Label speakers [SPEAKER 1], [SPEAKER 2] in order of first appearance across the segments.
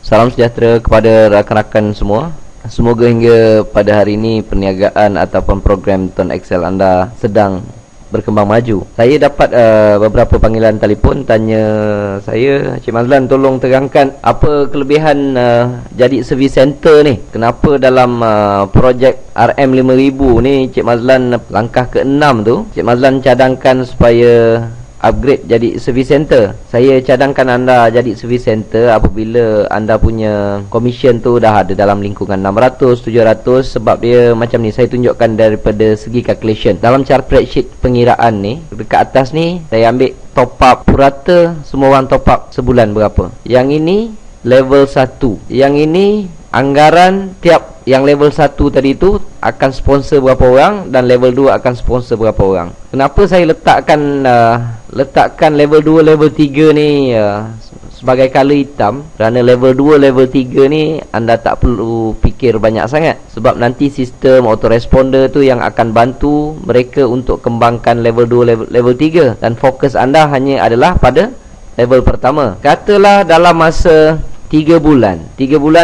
[SPEAKER 1] Salam sejahtera kepada rakan-rakan semua. Semoga hingga pada hari ini perniagaan ataupun program Tone Excel anda sedang berkembang maju. Saya dapat beberapa panggilan telefon tanya saya, Cik Mazlan tolong terangkan apa kelebihan jadi service center ni. Kenapa dalam projek RM5000 ni Cik Mazlan langkah ke-6 tu Cik Mazlan cadangkan supaya upgrade jadi service center. Saya cadangkan anda jadi service center apabila anda punya commission tu dah ada dalam lingkungan 600, 700. Sebab dia macam ni, saya tunjukkan daripada segi calculation. Dalam cara spreadsheet pengiraan ni, dekat atas ni saya ambil top up purata, semua orang top up sebulan berapa. Yang ini level 1, yang ini anggaran tiap yang level 1 tadi tu akan sponsor berapa orang, dan level 2 akan sponsor berapa orang. Kenapa saya letakkan level 2, level 3 ni sebagai color hitam? Kerana level 2, level 3 ni anda tak perlu fikir banyak sangat. Sebab nanti sistem autoresponder tu yang akan bantu mereka untuk kembangkan level 2, level 3. Dan fokus anda hanya adalah pada level pertama. Katalah dalam masa 3 bulan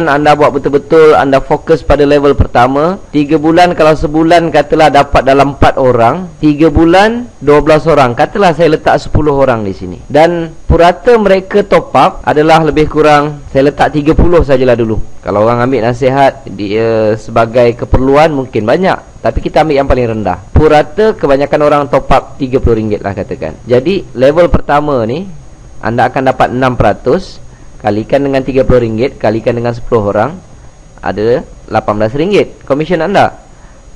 [SPEAKER 1] anda buat betul-betul, anda fokus pada level pertama. 3 bulan, kalau sebulan katalah dapat dalam 4 orang, 3 bulan 12 orang. Katalah saya letak 10 orang di sini, dan purata mereka top up adalah lebih kurang, saya letak 30 sajalah dulu. Kalau orang ambil nasihat dia sebagai keperluan mungkin banyak, tapi kita ambil yang paling rendah. Purata kebanyakan orang top up RM30 lah katakan. Jadi level pertama ni anda akan dapat 6%, kalikan dengan RM30, kalikan dengan 10 orang, ada RM18 komisen anda.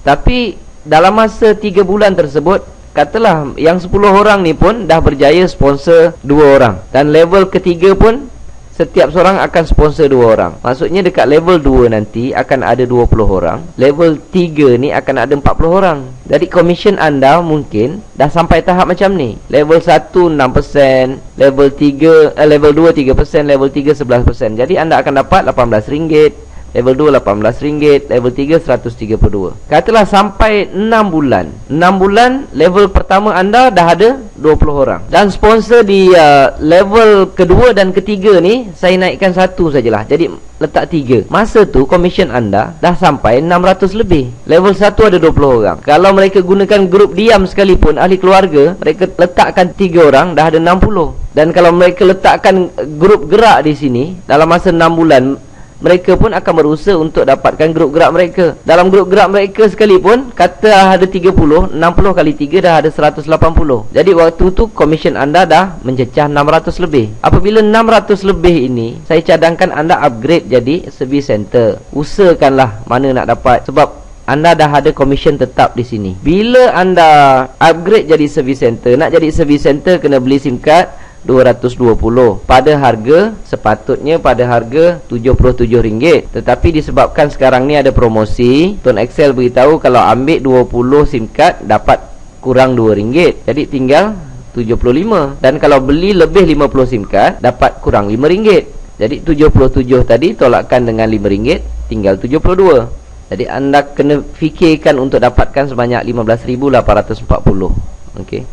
[SPEAKER 1] Tapi dalam masa 3 bulan tersebut, katalah yang 10 orang ni pun dah berjaya sponsor 2 orang, dan level ketiga pun setiap seorang akan sponsor 2 orang. Maksudnya dekat level 2 nanti akan ada 20 orang, level 3 ni akan ada 40 orang. Jadi komisen anda mungkin dah sampai tahap macam ni. Level 1 6%, level 3 level 2 3%, level 3 11%. Jadi anda akan dapat RM18, level 2 RM18, level 3 RM132. Katalah sampai 6 bulan. 6 bulan level pertama anda dah ada 20 orang, dan sponsor di level kedua dan ketiga ni saya naikkan 1 sajalah, jadi letak 3. Masa tu komisen anda dah sampai 600 lebih. Level 1 ada 20 orang. Kalau mereka gunakan grup diam sekalipun, ahli keluarga, mereka letakkan 3 orang, dah ada 60. Dan kalau mereka letakkan grup gerak di sini, dalam masa 6 bulan mereka pun akan berusaha untuk dapatkan grup gerak mereka. Dalam grup gerak mereka sekalipun, kata ada 30, 60 kali 3 dah ada 180. Jadi waktu tu komisen anda dah mencecah 600 lebih. Apabila 600 lebih ini, saya cadangkan anda upgrade jadi service center. Usahakanlah mana nak dapat, sebab anda dah ada komisen tetap di sini. Bila anda upgrade jadi service center, nak jadi service center kena beli SIM card RM220 pada harga, sepatutnya pada harga RM77. Tetapi disebabkan sekarang ni ada promosi, Tone Excel beritahu kalau ambil 20 SIM card dapat kurang RM2, jadi tinggal 75. Dan kalau beli lebih 50 SIM card dapat kurang RM5. Jadi 77 tadi tolakkan dengan RM5, tinggal 72. Jadi anda kena fikirkan untuk dapatkan sebanyak 15,840. Okey.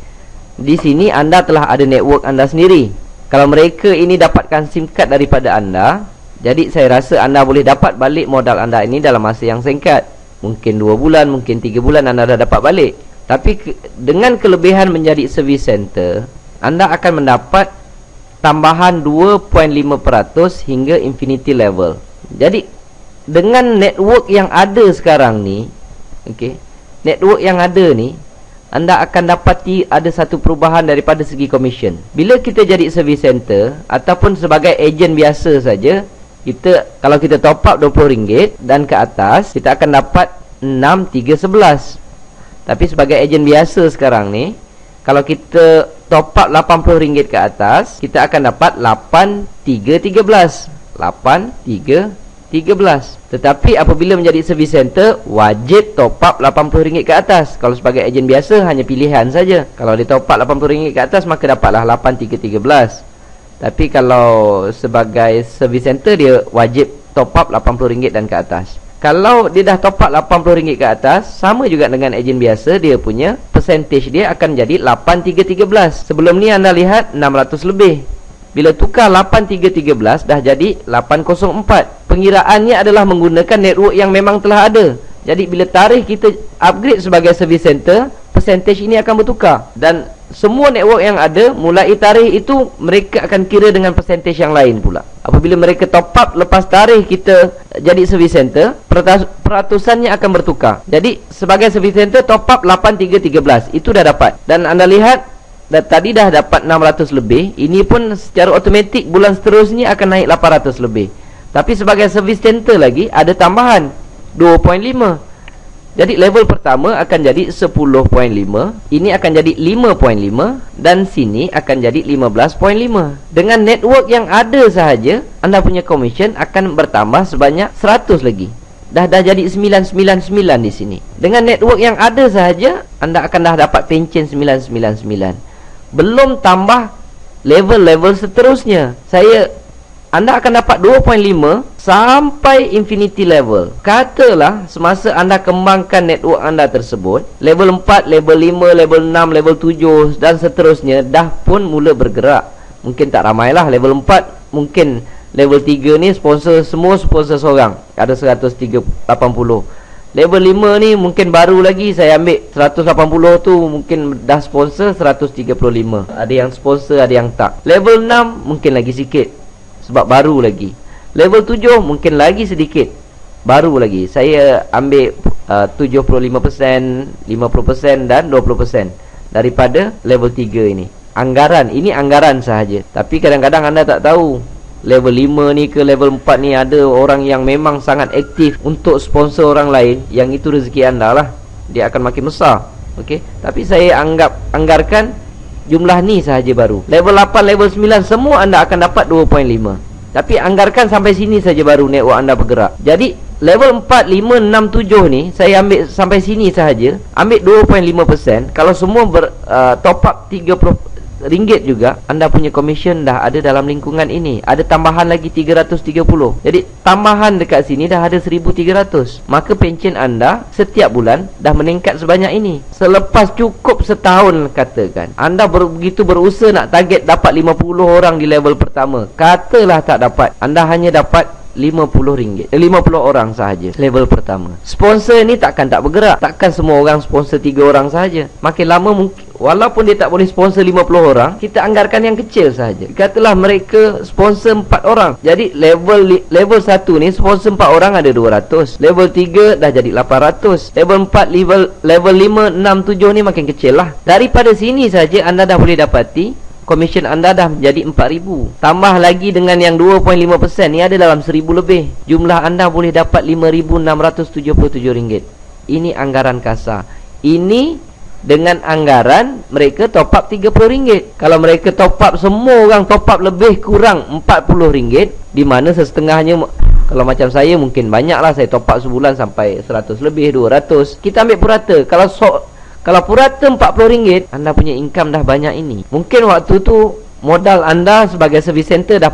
[SPEAKER 1] Di sini anda telah ada network anda sendiri. Kalau mereka ini dapatkan SIM card daripada anda, jadi saya rasa anda boleh dapat balik modal anda ini dalam masa yang singkat. Mungkin 2 bulan, mungkin 3 bulan anda dah dapat balik. Tapi dengan kelebihan menjadi service center, anda akan mendapat tambahan 2.5% hingga infinity level. Jadi dengan network yang ada sekarang ni, okey, network yang ada ni, anda akan dapati ada satu perubahan daripada segi komisen. Bila kita jadi service center ataupun sebagai ejen biasa saja, kita kalau kita top up RM20 dan ke atas, kita akan dapat 6,311. Tapi sebagai ejen biasa sekarang ni, kalau kita top up RM80 ke atas, kita akan dapat 8,313. 8,313. Tetapi apabila menjadi service center, wajib top up RM80 ke atas. Kalau sebagai ejen biasa hanya pilihan saja. Kalau dia top up RM80 ke atas, maka dapatlah 8,313. Tapi kalau sebagai service center, dia wajib top up RM80 dan ke atas. Kalau dia dah top up RM80 ke atas, sama juga dengan ejen biasa, dia punya percentage dia akan jadi 8,313. Sebelum ni anda lihat 600 lebih. Bila tukar 8313 dah jadi 804. Pengiraannya adalah menggunakan network yang memang telah ada. Jadi bila tarikh kita upgrade sebagai service center, percentage ini akan bertukar. Dan semua network yang ada mulai tarikh itu mereka akan kira dengan percentage yang lain pula. Apabila mereka top up lepas tarikh kita jadi service center, peratusannya akan bertukar. Jadi sebagai service center top up 8313 itu dah dapat. Dan anda lihat tadi dah dapat 600 lebih. Ini pun secara automatik bulan seterusnya akan naik 800 lebih. Tapi sebagai service center lagi ada tambahan 2.5. Jadi level pertama akan jadi 10.5, ini akan jadi 5.5, dan sini akan jadi 15.5. Dengan network yang ada sahaja, anda punya commission akan bertambah sebanyak 100 lagi. Dah jadi 999 di sini. Dengan network yang ada sahaja, anda akan dah dapat pencen 999. Belum tambah level-level seterusnya. Anda akan dapat 2.5 sampai infinity level. Katalah semasa anda kembangkan network anda tersebut, level 4, level 5, level 6, level 7 dan seterusnya dah pun mula bergerak. Mungkin tak ramailah. Level 4 mungkin, level 3 ni semua sponsor seorang, ada 180. Level 5 ni mungkin baru lagi, saya ambil 180 tu mungkin dah sponsor 135. Ada yang sponsor, ada yang tak. Level 6 mungkin lagi sikit sebab baru lagi. Level 7 mungkin lagi sedikit, baru lagi. Saya ambil 75%, 50% dan 20% daripada level 3 ini. Ini anggaran sahaja. Tapi kadang-kadang anda tak tahu level 5 ni ke level 4 ni ada orang yang memang sangat aktif untuk sponsor orang lain. Yang itu rezeki anda lah, dia akan makin besar. Okey, tapi saya anggarkan jumlah ni sahaja baru. Level 8, level 9 semua anda akan dapat 2.5. Tapi anggarkan sampai sini saja baru network anda bergerak. Jadi level 4, 5, 6, 7 ni saya ambil sampai sini sahaja, ambil 2.5%. Kalau semua top up RM30 juga, anda punya commission dah ada dalam lingkungan ini. Ada tambahan lagi 330. Jadi tambahan dekat sini dah ada 1.300. Maka pencen anda setiap bulan dah meningkat sebanyak ini. Selepas cukup setahun katakan, anda begitu berusaha nak target dapat 50 orang di level pertama, katalah tak dapat, anda hanya dapat RM50, 50 orang sahaja level pertama. Sponsor ni takkan tak bergerak. Takkan semua orang sponsor 3 orang sahaja. Makin lama mungkin, walaupun dia tak boleh sponsor 50 orang, kita anggarkan yang kecil sahaja. Katalah mereka sponsor 4 orang. Jadi level 1 ni sponsor 4 orang ada 200. Level 3 dah jadi 800. Level 4, level 5, 6, 7 ni makin kecil lah. Daripada sini saja anda dah boleh dapati komisen anda dah menjadi 4,000. Tambah lagi dengan yang 2.5%, ni ada dalam 1,000 lebih. Jumlah anda boleh dapat RM5,677. Ini anggaran kasar. Ini dengan anggaran mereka top up RM30. Kalau mereka top up, semua orang top up lebih kurang RM40, di mana setengahnya, kalau macam saya mungkin banyak lah, saya top up sebulan sampai 100 lebih, 200. Kita ambil purata. Kalau purata RM40, anda punya income dah banyak ini. Mungkin waktu tu modal anda sebagai service center dah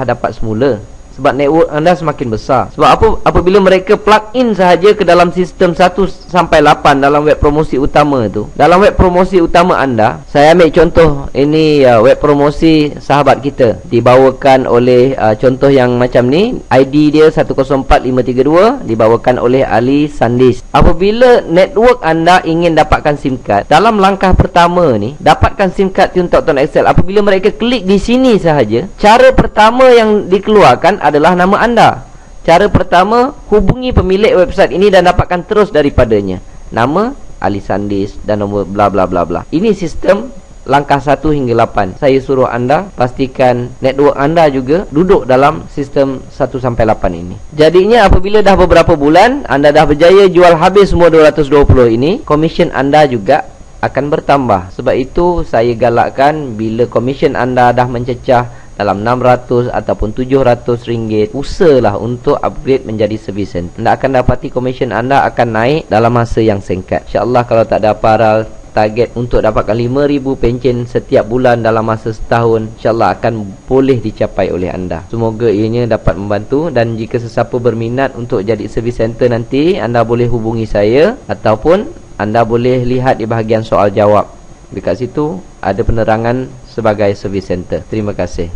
[SPEAKER 1] dapat semula, sebab network anda semakin besar. Sebab apabila mereka plug in sahaja ke dalam sistem 1 sampai 8 dalam web promosi utama tu. Dalam web promosi utama anda, saya ambil contoh ini web promosi sahabat kita, dibawakan oleh contoh yang macam ni, ID dia 104532, dibawakan oleh Ali Sandis. Apabila network anda ingin dapatkan SIM card, dalam langkah pertama ni, dapatkan SIM card Tune.Tone XL, apabila mereka klik di sini sahaja, cara pertama yang dikeluarkan adalah nama anda. Cara pertama, hubungi pemilik website ini dan dapatkan terus daripadanya nama Ali Sandis dan nombor bla bla bla bla. Ini sistem langkah 1 hingga 8. Saya suruh anda pastikan network anda juga duduk dalam sistem 1 sampai 8 ini. Jadinya apabila dah beberapa bulan anda dah berjaya jual habis semua 220 ini, komisen anda juga akan bertambah. Sebab itu saya galakkan, bila komisen anda dah mencecah dalam 600 ataupun 700 ringgit, usahalah untuk upgrade menjadi service center. Anda akan dapati komisen anda akan naik dalam masa yang singkat. InsyaAllah kalau tak ada apa, target untuk dapatkan 5,000 pencen setiap bulan dalam masa setahun, InsyaAllah akan boleh dicapai oleh anda. Semoga ianya dapat membantu. Dan jika sesiapa berminat untuk jadi service center nanti, anda boleh hubungi saya, ataupun anda boleh lihat di bahagian soal jawab. Dekat situ ada penerangan sebagai service center. Terima kasih.